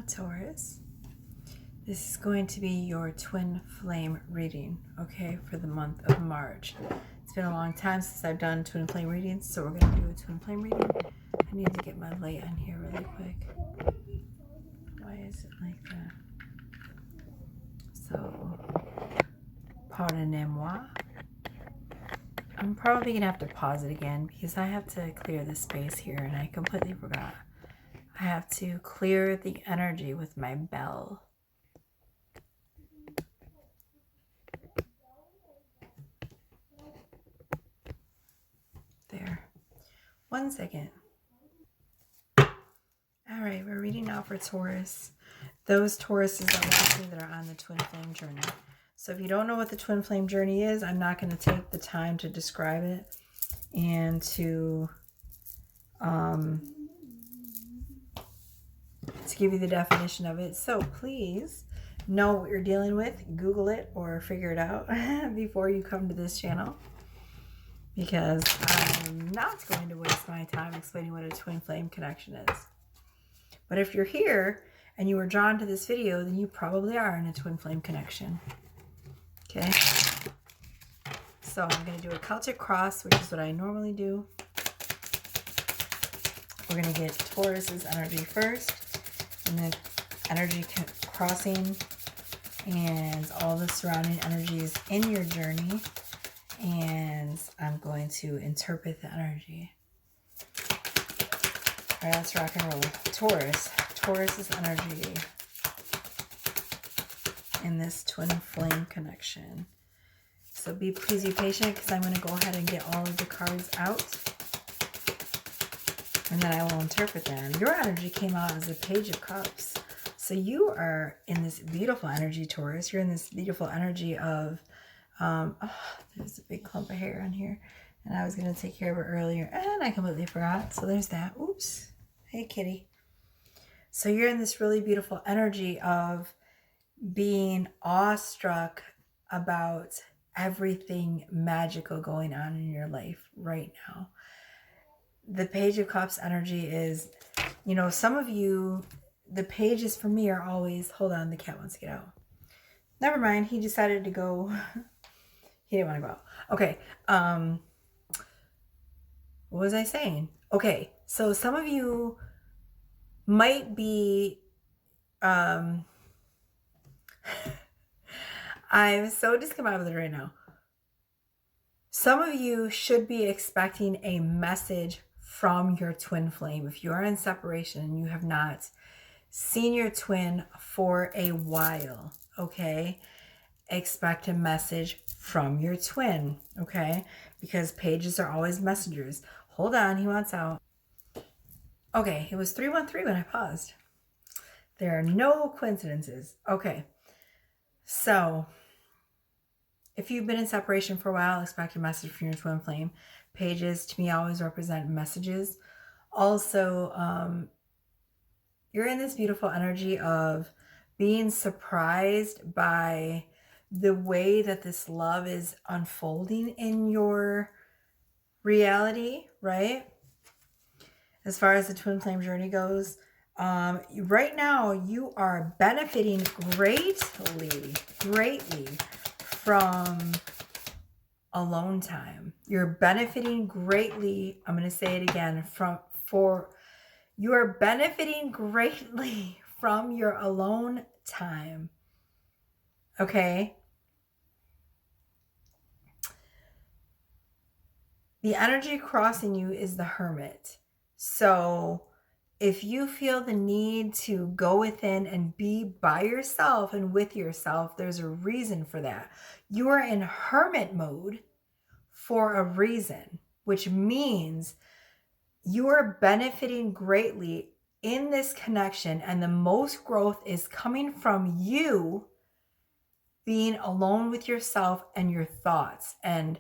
Taurus. This is going to be your twin flame reading, okay, for the month of March. It's been a long time since I've done twin flame readings, so we're going to do a twin flame reading. I need to get my light on here really quick. Why is it like that? So, pardonnez-moi. I'm probably going to have to pause it again because I have to clear the space here and I completely forgot. I have to clear the energy with my bell. There. 1 second. All right, we're reading now for Taurus. Those Tauruses are watching that are on the twin flame journey. So if you don't know what the twin flame journey is, I'm not going to take the time to describe it and to give you the definition of it. So please know what you're dealing with, Google it or figure it out before you come to this channel, because I'm not going to waste my time explaining what a twin flame connection is. But if you're here and you were drawn to this video, then you probably are in a twin flame connection. Okay? So I'm going to do a Celtic cross, which is what I normally do. We're going to get Taurus's energy first, and then energy crossing and all the surrounding energies in your journey. And I'm going to interpret the energy. All right, let's rock and roll. Taurus. Taurus's energy in this twin flame connection. So please be patient, because I'm going to go ahead and get all of the cards out. And then I will interpret them. Your energy came out as a Page of Cups. So you are in this beautiful energy, Taurus. You're in this beautiful energy of, there's a big clump of hair on here. And I was going to take care of it earlier. And I completely forgot. So there's that. Oops. Hey, kitty. So you're in this really beautiful energy of being awestruck about everything magical going on in your life right now. The Page of Cups energy is, you know, some of you, the pages for me are always, hold on, the cat wants to get out. Never mind, he decided to go. He didn't want to go out. Okay. What was I saying? Okay, so some of you might be, I'm so discombobulated right now. Some of you should be expecting a message from your twin flame. If you are in separation and you have not seen your twin for a while, okay, expect a message from your twin, okay, because pages are always messengers. Hold on, he wants out. Okay, it was 313 when I paused. There are no coincidences. Okay, so if you've been in separation for a while, expect a message from your twin flame. Pages, to me, always represent messages. Also, you're in this beautiful energy of being surprised by the way that this love is unfolding in your reality, right? As far as the twin flame journey goes, right now you are benefiting greatly from alone time. You're benefiting greatly. I'm going to say it again, you are benefiting greatly from your alone time. Okay? The energy crossing you is the Hermit. So if you feel the need to go within and be by yourself and with yourself, there's a reason for that. You are in hermit mode for a reason, which means you are benefiting greatly in this connection, and the most growth is coming from you being alone with yourself and your thoughts and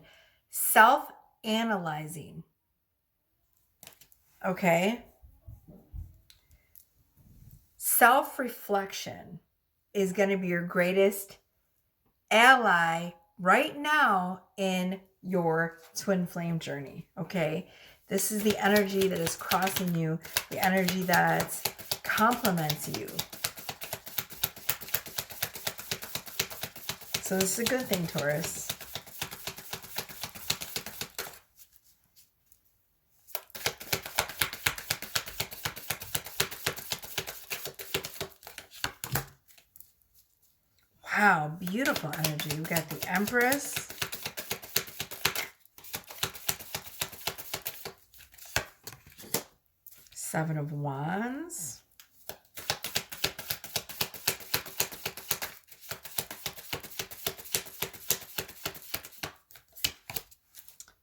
self-analyzing. Okay? Self-reflection is going to be your greatest ally right now in your twin flame journey. Okay? This is the energy that is crossing you, the energy that complements you. So this is a good thing, Taurus. Wow, beautiful energy. We got the Empress. Seven of Wands.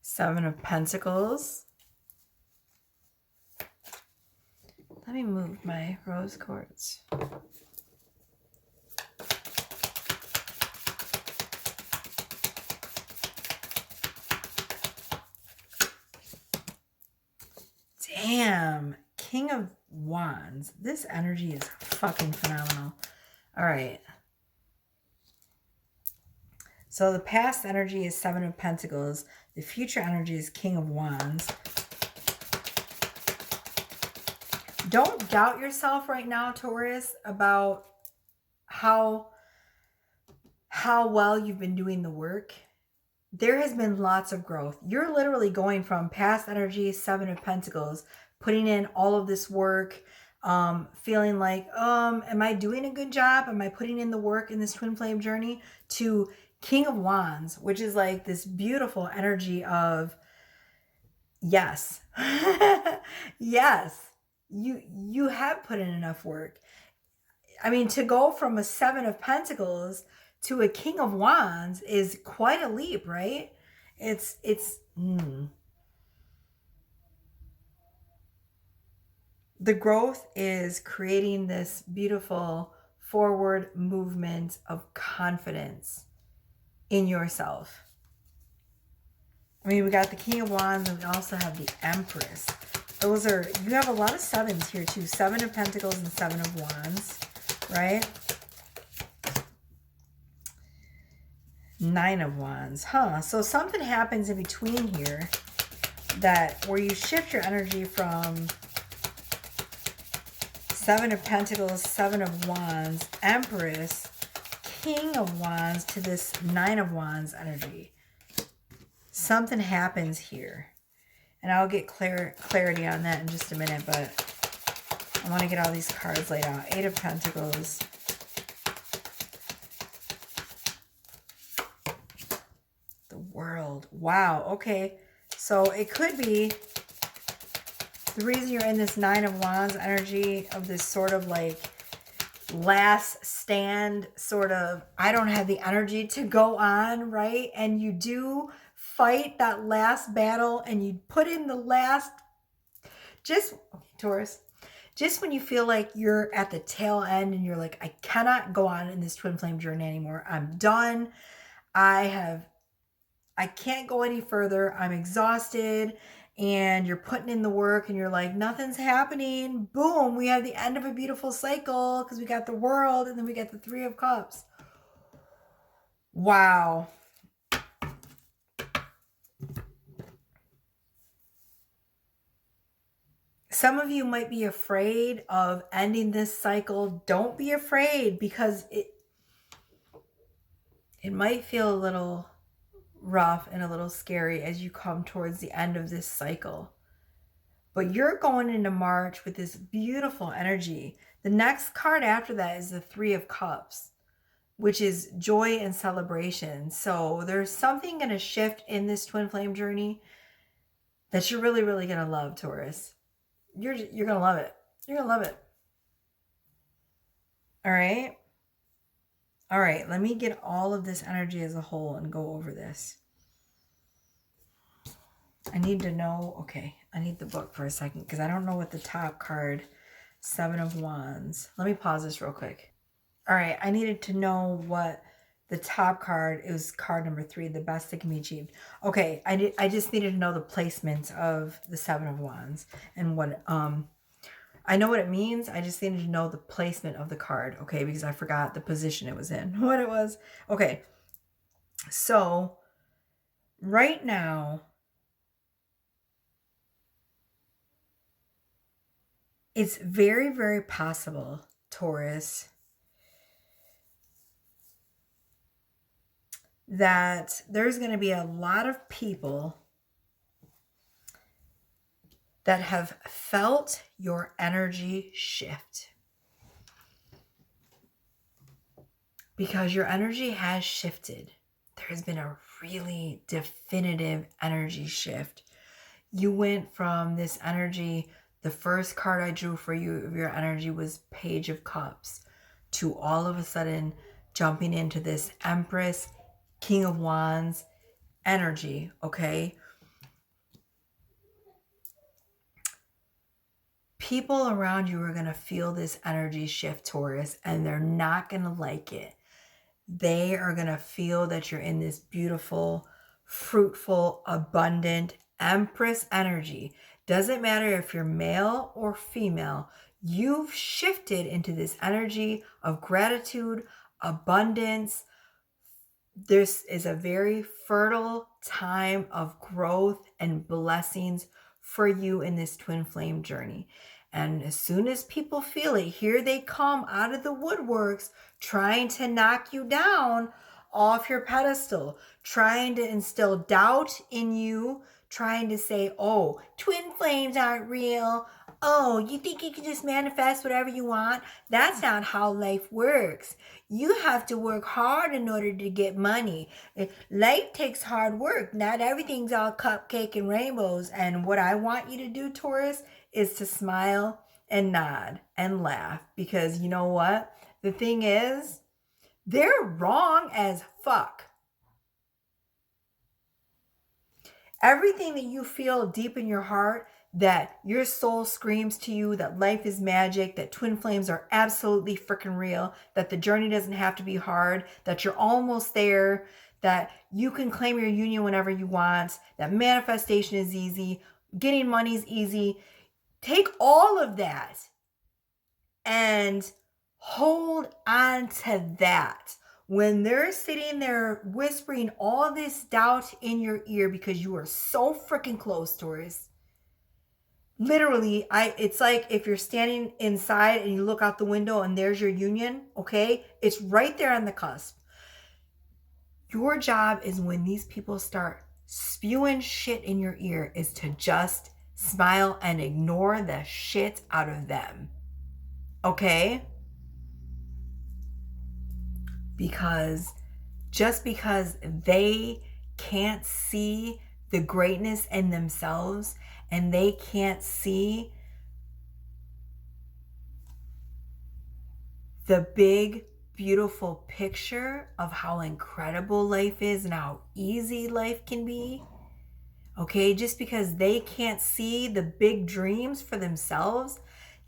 Seven of Pentacles. Let me move my rose quartz. Damn. King of Wands. This energy is fucking phenomenal. All right. So the past energy is Seven of Pentacles. The future energy is King of Wands. Don't doubt yourself right now, Taurus, about how well you've been doing the work. There has been lots of growth. You're literally going from past energy, Seven of Pentacles, putting in all of this work, feeling like, am I doing a good job? Am I putting in the work in this twin flame journey? To King of Wands, which is like this beautiful energy of, yes, yes, you have put in enough work. I mean, to go from a Seven of Pentacles to a King of Wands is quite a leap, right? The growth is creating this beautiful forward movement of confidence in yourself. I mean, we got the King of Wands and we also have the Empress. Those are, you have a lot of sevens here too. Seven of Pentacles and Seven of Wands, right? Nine of Wands, so something happens in between here that where you shift your energy from Seven of Pentacles, Seven of Wands, Empress, King of Wands to this Nine of Wands energy. Something happens here. And I'll get clarity on that in just a minute, but I want to get all these cards laid out. Eight of Pentacles. The World. Wow, okay. So it could be the reason you're in this Nine of Wands energy of this sort of like last stand, sort of, I don't have the energy to go on, right? And you do fight that last battle and you put in the last, just, okay, Taurus, just when you feel like you're at the tail end and you're like, I cannot go on in this twin flame journey anymore. I'm done. I can't go any further. I'm exhausted. And you're putting in the work and you're like, nothing's happening. Boom, we have the end of a beautiful cycle because we got the World and then we got the Three of Cups. Wow. Some of you might be afraid of ending this cycle. Don't be afraid, because it might feel a little rough and a little scary as you come towards the end of this cycle. But you're going into March with this beautiful energy. The next card after that is the Three of Cups, which is joy and celebration. So there's something going to shift in this twin flame journey that you're really, really going to love, Taurus. You're going to love it. You're going to love it. All right. All right. Let me get all of this energy as a whole and go over this. I need to know, okay, I need the book for a second because I don't know what the top card, Seven of Wands. Let me pause this real quick. All right, I needed to know what the top card is. Card number 3, the best that can be achieved. Okay, I just needed to know the placement of the Seven of Wands and what, I know what it means. I just needed to know the placement of the card, okay, because I forgot the position it was in, what it was. Okay, so right now, it's very, very possible, Taurus, that there's going to be a lot of people that have felt your energy shift. Because your energy has shifted. There's been a really definitive energy shift. You went from this energy, the first card I drew for you of your energy was Page of Cups, to all of a sudden jumping into this Empress, King of Wands energy, okay? People around you are going to feel this energy shift, Taurus, and they're not going to like it. They are going to feel that you're in this beautiful, fruitful, abundant Empress energy. Doesn't matter if you're male or female, you've shifted into this energy of gratitude, abundance. This is a very fertile time of growth and blessings for you in this twin flame journey. And as soon as people feel it, here they come out of the woodworks trying to knock you down off your pedestal, trying to instill doubt in you, trying to say, oh, twin flames aren't real. Oh, you think you can just manifest whatever you want? That's not how life works. You have to work hard in order to get money. Life takes hard work. Not everything's all cupcake and rainbows. And what I want you to do, Taurus, is to smile and nod and laugh. Because you know what? The thing is, they're wrong as fuck. Everything that you feel deep in your heart, that your soul screams to you that life is magic, that twin flames are absolutely freaking real, that the journey doesn't have to be hard, that you're almost there, that you can claim your union whenever you want, that manifestation is easy, getting money is easy. Take all of that and hold on to that. When they're sitting there whispering all this doubt in your ear because you are so freaking close, Taurus. Literally, it's like if you're standing inside and you look out the window and there's your union, okay? It's right there on the cusp. Your job is when these people start spewing shit in your ear is to just smile and ignore the shit out of them. Okay? Because just because they can't see the greatness in themselves and they can't see the big, beautiful picture of how incredible life is and how easy life can be, okay, just because they can't see the big dreams for themselves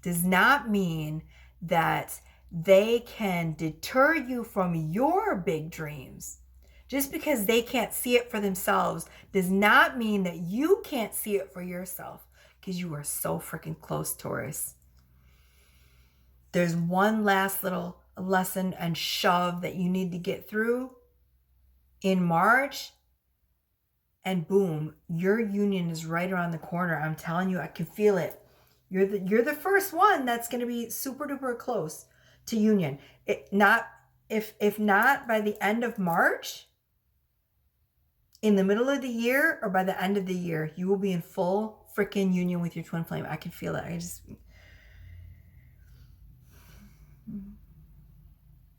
does not mean that they can deter you from your big dreams. Just because they can't see it for themselves does not mean that you can't see it for yourself, because you are so freaking close, Taurus. There's one last little lesson and shove that you need to get through in March, and boom, your union is right around the corner. I'm telling you, I can feel it. You're the first one that's going to be super duper close to union. If not by the end of March, in the middle of the year, or by the end of the year, you will be in full freaking union with your twin flame. I can feel it. And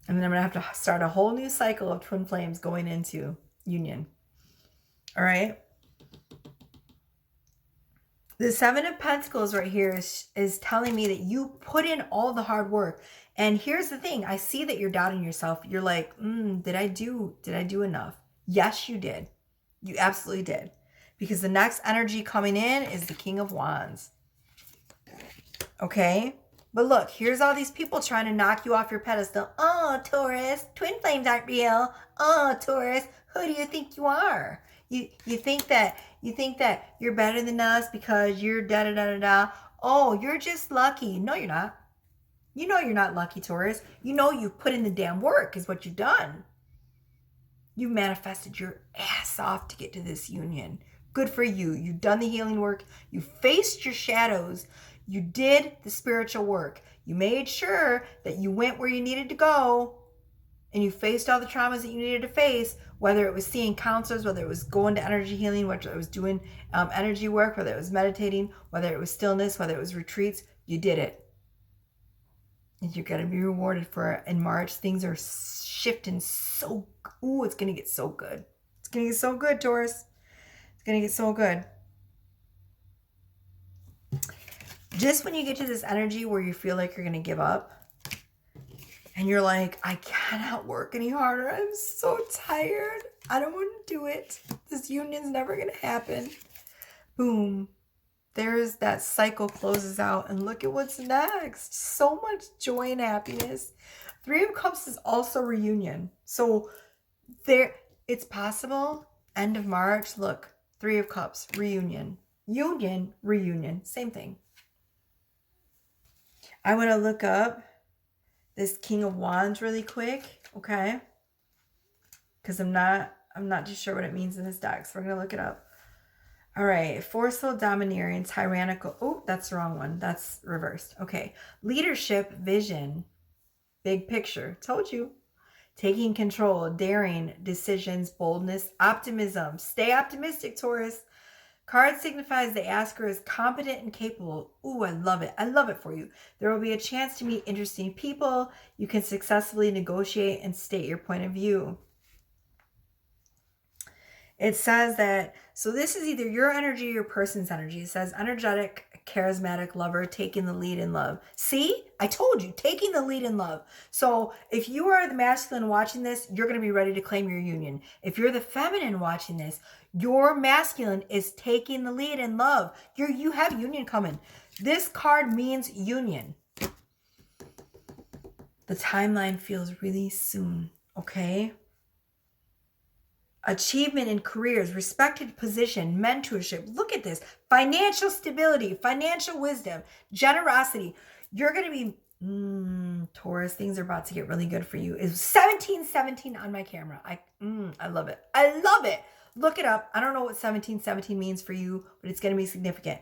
then I'm going to have to start a whole new cycle of twin flames going into union. All right. The Seven of Pentacles right here is telling me that you put in all the hard work. And here's the thing. I see that you're doubting yourself. You're like, did I do enough? Yes, you did. You absolutely did. Because the next energy coming in is the King of Wands. Okay? But look, here's all these people trying to knock you off your pedestal. Oh, Taurus, twin flames aren't real. Oh, Taurus, who do you think you are? You think that you're better than us because you're da-da-da-da-da. Oh, you're just lucky. No, you're not. You know you're not lucky, Taurus. You know you've put in the damn work is what you've done. You manifested your ass off to get to this union. Good for you. You've done the healing work. You faced your shadows. You did the spiritual work. You made sure that you went where you needed to go and you faced all the traumas that you needed to face, whether it was seeing counselors, whether it was going to energy healing, whether it was doing energy work, whether it was meditating, whether it was stillness, whether it was retreats, you did it. And you're going to be rewarded for it in March. Things are shifting so, ooh, it's going to get so good. It's going to get so good, Taurus. It's going to get so good. Just when you get to this energy where you feel like you're going to give up, and you're like, I cannot work any harder. I'm so tired. I don't want to do it. This union's never going to happen. Boom. There's that cycle closes out. And look at what's next. So much joy and happiness. Three of Cups is also reunion. So there, it's possible. End of March. Look, Three of Cups, reunion. Union, reunion. Same thing. I want to look up this King of Wands really quick, okay? Because I'm not too sure what it means in this deck, so we're going to look it up. All right, forceful, domineering, tyrannical. Oh, that's the wrong one. That's reversed. Okay, leadership, vision, big picture. Told you. Taking control, daring, decisions, boldness, optimism. Stay optimistic, Taurus. Card signifies the asker is competent and capable. Ooh, I love it. I love it for you. There will be a chance to meet interesting people. You can successfully negotiate and state your point of view. It says that, so this is either your energy or your person's energy. It says energetic, charismatic lover, taking the lead in love. See, I told you, taking the lead in love. So if you are the masculine watching this, you're going to be ready to claim your union. If you're the feminine watching this, your masculine is taking the lead in love. You have union coming. This card means union. The timeline feels really soon, okay? Achievement in careers, respected position, mentorship. Look at this. Financial stability, financial wisdom, generosity. You're going to be, Taurus, things are about to get really good for you. It's 1717 on my camera. I love it. I love it. Look it up. I don't know what 1717 means for you, but it's going to be significant.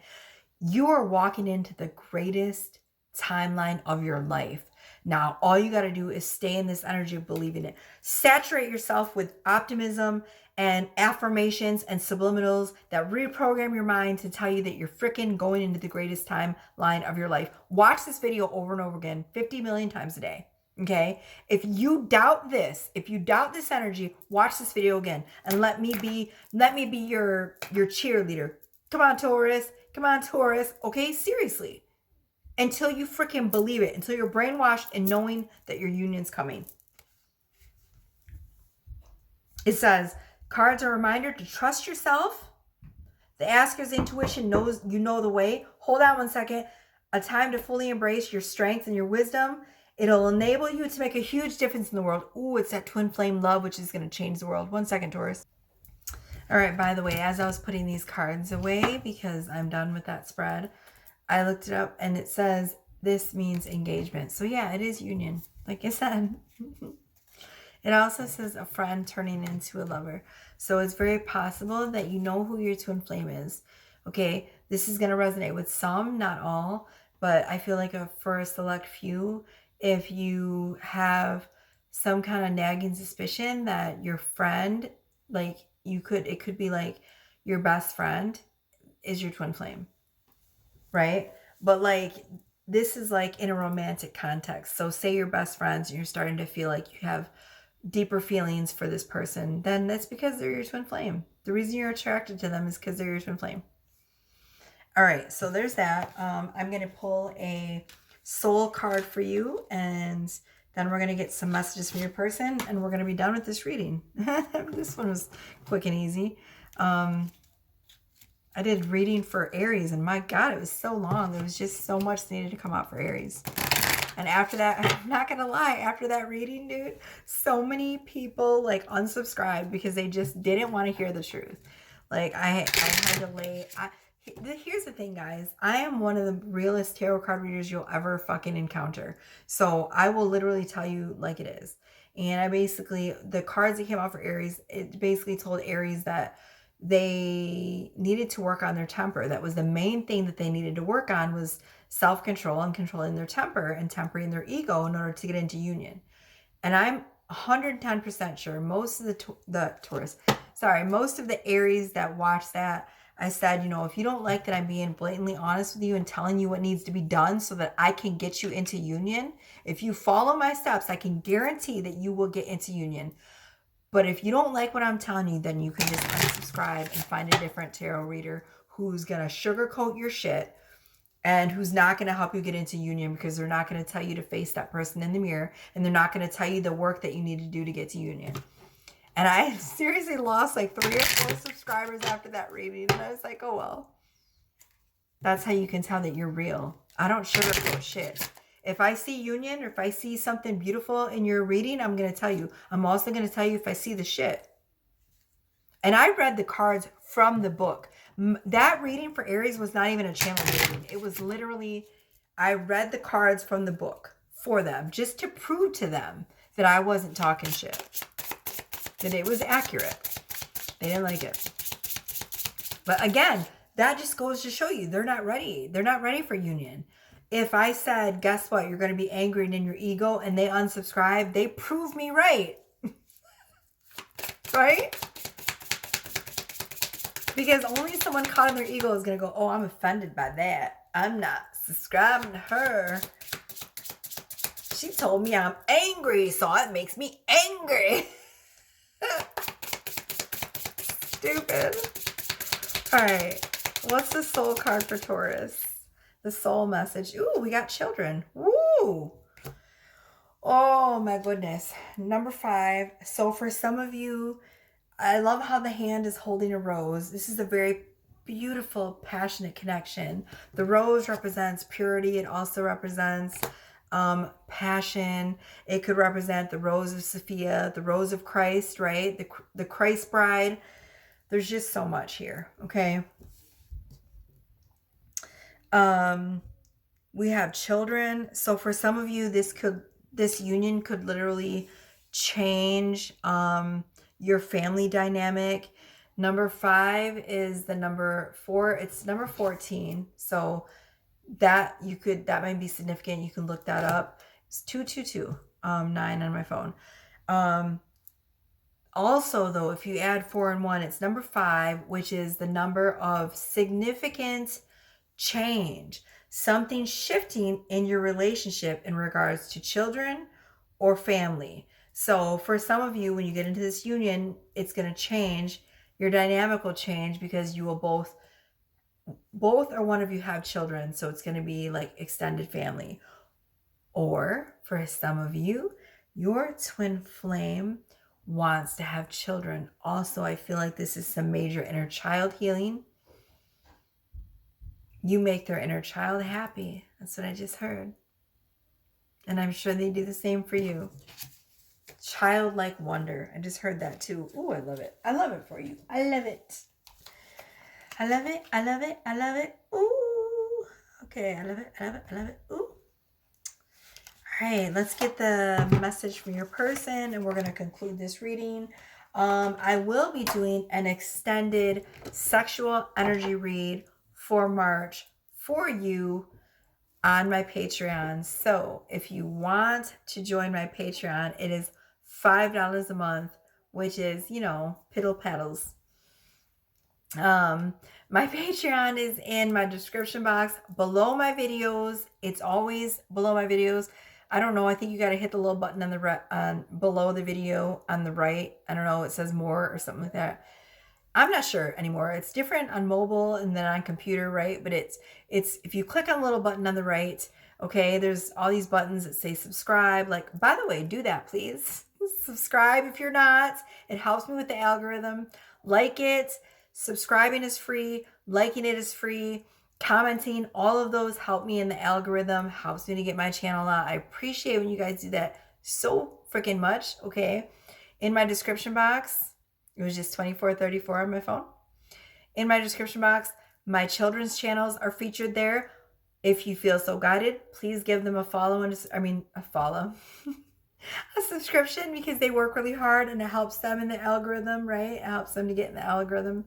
You are walking into the greatest timeline of your life. Now, all you got to do is stay in this energy of believing it. Saturate yourself with optimism and affirmations and subliminals that reprogram your mind to tell you that you're freaking going into the greatest timeline of your life. Watch this video over and over again, 50 million times a day. Okay? If you doubt this energy, watch this video again and let me be your cheerleader. Come on, Taurus. Come on, Taurus. Okay? Seriously. Until you freaking believe it, until you're brainwashed and knowing that your union's coming. It says, cards are a reminder to trust yourself. The asker's intuition knows you know the way. Hold on one second. A time to fully embrace your strength and your wisdom. It'll enable you to make a huge difference in the world. Ooh, it's that twin flame love, which is going to change the world. 1 second, Taurus. All right, by the way, as I was putting these cards away, because I'm done with that spread, I looked it up and it says this means engagement. So yeah, it is union. Like I said. It also says a friend turning into a lover. So it's very possible that you know who your twin flame is. Okay, this is going to resonate with some, not all. But I feel like for a select few, if you have some kind of nagging suspicion that your friend, like it could be like your best friend is your twin flame. Right? But like, this is like in a romantic context. So say you're best friends and you're starting to feel like you have deeper feelings for this person, then that's because they're your twin flame. The reason you're attracted to them is because they're your twin flame. All right, so there's that. I'm going to pull a soul card for you, and then we're going to get some messages from your person, and we're going to be done with this reading. This one was quick and easy. I did reading for Aries, and my God, it was so long. There was just so much that needed to come out for Aries. And after that, I'm not going to lie, after that reading, dude, so many people like unsubscribed because they just didn't want to hear the truth. Like I had to lay, here's the thing, guys. I am one of the realest tarot card readers you'll ever fucking encounter. So I will literally tell you like it is. And I basically, the cards that came out for Aries, it basically told Aries that they needed to work on their temper. That was the main thing that they needed to work on, was self-control and controlling their temper and tempering their ego in order to get into union. And 110% sure most of the Taurus, most of the Aries that watch that, I said, you know, if you don't like that I'm being blatantly honest with you and telling you what needs to be done so that I can get you into union, if you follow my steps, I can guarantee that you will get into union. But if you don't like what I'm telling you, then you can just unsubscribe and find a different tarot reader who's going to sugarcoat your shit and who's not going to help you get into union, because they're not going to tell you to face that person in the mirror, and they're not going to tell you the work that you need to do to get to union. And I seriously lost like 3 or 4 subscribers after that reading. And I was like, oh, well, that's how you can tell that you're real. I don't sugarcoat shit. If I see union or if I see something beautiful in your reading, I'm going to tell you. I'm also going to tell you if I see the shit. And I read the cards from the book. That reading for Aries was not even a channel reading. It was literally, I read the cards from the book for them just to prove to them that I wasn't talking shit, that it was accurate. They didn't like it. But again, that just goes to show you they're not ready. They're not ready for union. If I said, guess what, you're going to be angry and in your ego, and they unsubscribe, they prove me right. Right? Because only someone caught in their ego is going to go, oh, I'm offended by that. I'm not subscribing to her. She told me I'm angry, so it makes me angry. Stupid. All right. What's the soul card for Taurus? The soul message. Ooh, we got children. Woo. Oh, my goodness. Number 5. So for some of you, I love how the hand is holding a rose. This is a very beautiful, passionate connection. The rose represents purity. It also represents passion. It could represent the rose of Sophia, the rose of Christ, right? The Christ bride. There's just so much here, okay? We have children. So for some of you, this union could literally change your family dynamic. Number 5 is the number 4. It's number 14. So that might be significant. You can look that up. It's 222, 9 on my phone. Also though, if you add 4 and 1, it's number 5, which is the number of significant change, something shifting in your relationship in regards to children or family. So for some of you, when you get into this union, it's going to change. Your dynamic will change because you will both or one of you have children. So it's going to be like extended family. Or for some of you, your twin flame wants to have children. Also, I feel like this is some major inner child healing. You make their inner child happy. That's what I just heard. And I'm sure they do the same for you. Childlike wonder. I just heard that too. Ooh, I love it. I love it for you. I love it. I love it. I love it. I love it. Ooh. Okay, I love it. I love it. I love it. Ooh. All right, let's get the message from your person and we're going to conclude this reading. I will be doing an extended sexual energy read for March for you on my Patreon. So if you want to join my Patreon, it is $5 a month, which is, you know, piddle paddles. My Patreon is in my description box below my videos. It's always below my videos. I don't know. I think you got to hit the little button on the below the video on the right. I don't know. It says more or something like that. I'm not sure anymore. It's different on mobile and then on computer, right? But it's if you click on the little button on the right, okay, there's all these buttons that say subscribe. Like, by the way, do that, please. Subscribe if you're not. It helps me with the algorithm. Like it. Subscribing is free. Liking it is free. Commenting, all of those help me in the algorithm. Helps me to get my channel out. I appreciate when you guys do that so freaking much, okay? In my description box, it was just $24.34 on my phone. In my description box, my children's channels are featured there. If you feel so guided, please give them a follow a subscription, because they work really hard and it helps them in the algorithm, right? It helps them to get in the algorithm.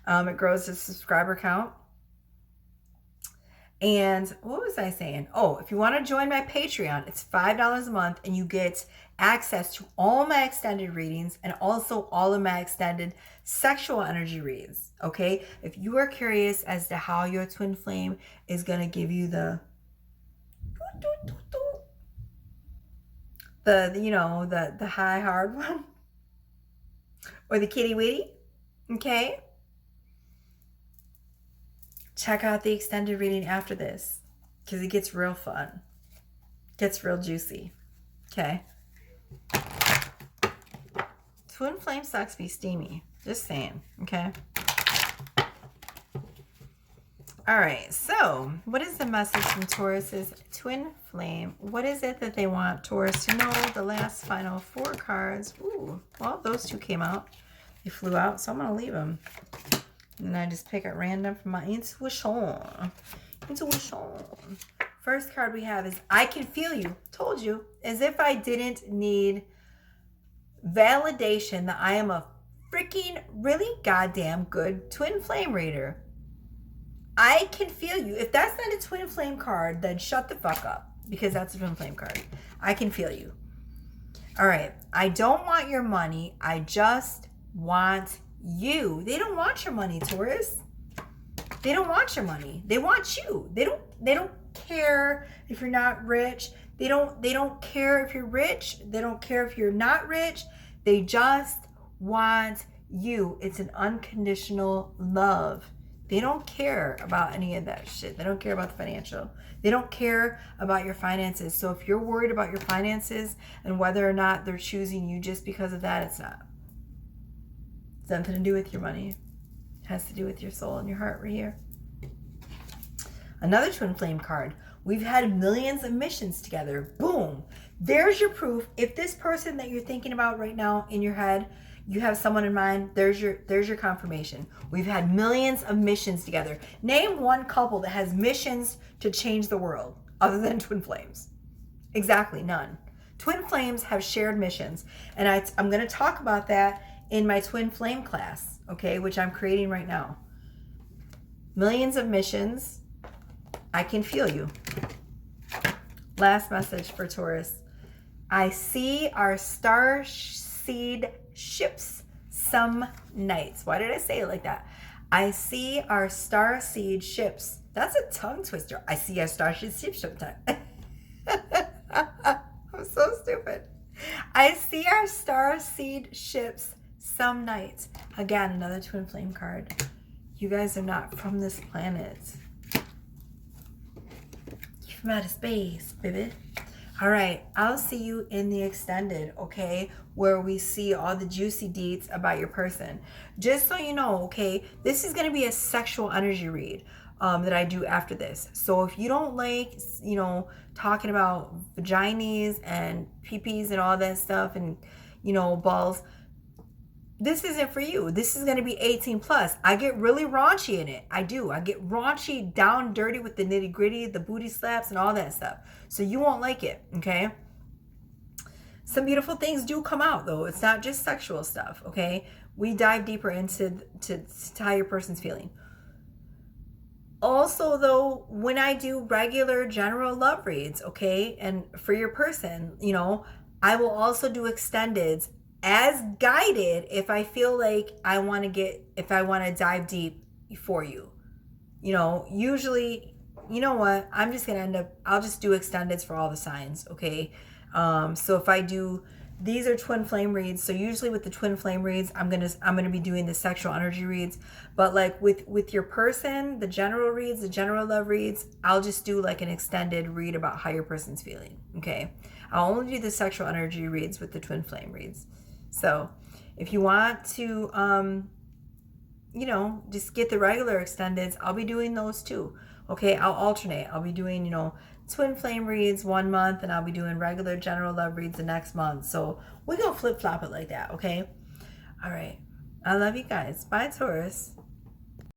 It grows the subscriber count. And what was I saying? Oh, if you want to join my Patreon, it's $5 a month and you get access to all my extended readings and also all of my extended sexual energy reads. Okay. If you are curious as to how your twin flame is going to give you the high hard one or the kitty witty, okay, check out the extended reading after this because it gets real fun, gets real juicy. Okay. Twin flame sucks be steamy, just saying. Okay. All right, so what is the message from Taurus's twin flame? What is it that they want Taurus to know? The last final 4 cards. Ooh, well, those 2 came out. They flew out, so I'm going to leave them. And I just pick at random from my intuition. First card we have is I can feel you. Told you. As if I didn't need validation that I am a freaking really goddamn good twin flame reader. I can feel you. If that's not a twin flame card, then shut the fuck up because that's a twin flame card. I can feel you. All right. I don't want your money. I just want you. They don't want your money, Taurus. They don't want your money. They want you. They don't care if you're not rich. They don't care if you're rich. They don't care if you're not rich. They just want you. It's an unconditional love. They don't care about any of that shit. They don't care about the financial. They don't care about your finances. So if you're worried about your finances and whether or not they're choosing you just because of that, it's not. It's nothing to do with your money. It has to do with your soul and your heart right here. Another twin flame card. We've had millions of missions together. Boom. There's your proof. If this person that you're thinking about right now in your head, you have someone in mind, there's your confirmation. We've had millions of missions together. Name one couple that has missions to change the world other than twin flames. Exactly, none. Twin flames have shared missions. And I'm going to talk about that in my twin flame class, okay, which I'm creating right now. Millions of missions. I can feel you. Last message for Taurus. I see our star seed ships some nights. Why did I say it like that? I see our star seed ships. That's a tongue twister. I see our star seed ships sometimes. I'm so stupid. I see our star seed ships some nights. Again, another twin flame card. You guys are not from this planet. You're from outer space, baby. All right, I'll see you in the extended, okay, where we see all the juicy deets about your person. Just so you know, okay, this is going to be a sexual energy read that I do after this. So if you don't like, talking about vaginas and peepees and all that stuff and, balls, this isn't for you. This is going to be 18 plus. I get really raunchy in it. I do. I get raunchy, down dirty with the nitty gritty, the booty slaps and all that stuff. So you won't like it. Okay. Some beautiful things do come out though. It's not just sexual stuff. Okay. We dive deeper into to how your person's feeling. Also though, when I do regular general love reads, okay, and for your person, I will also do extendeds as guided if I feel like I want to dive deep for you. Usually, you know what? I'm just going to I'll just do extendeds for all the signs, okay? So if I do, these are twin flame reads. So usually with the twin flame reads, I'm going to be doing the sexual energy reads, but like with your person, the general reads, the general love reads, I'll just do like an extended read about how your person's feeling, okay? I'll only do the sexual energy reads with the twin flame reads. So if you want to, just get the regular extendeds, I'll be doing those too. Okay, I'll alternate. I'll be doing, twin flame reads 1 month and I'll be doing regular general love reads the next month. So we're going to flip flop it like that. Okay. All right. I love you guys. Bye, Taurus.